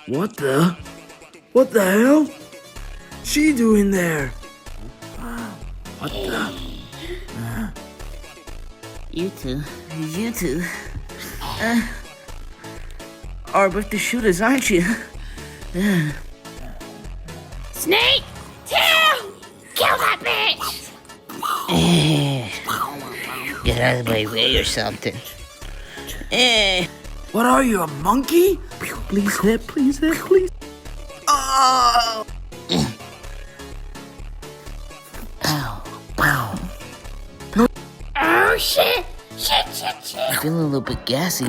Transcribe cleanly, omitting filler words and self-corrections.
What the? What the hell? She doing there? What the? You two, are with the shooters, aren't you? Snake! Tail! Kill that bitch! Get out of my way or something. What are you, a monkey? Please hit, please hit, please. Oh! Ow, ow. Oh shit! Shit! I'm feeling a little bit gassy.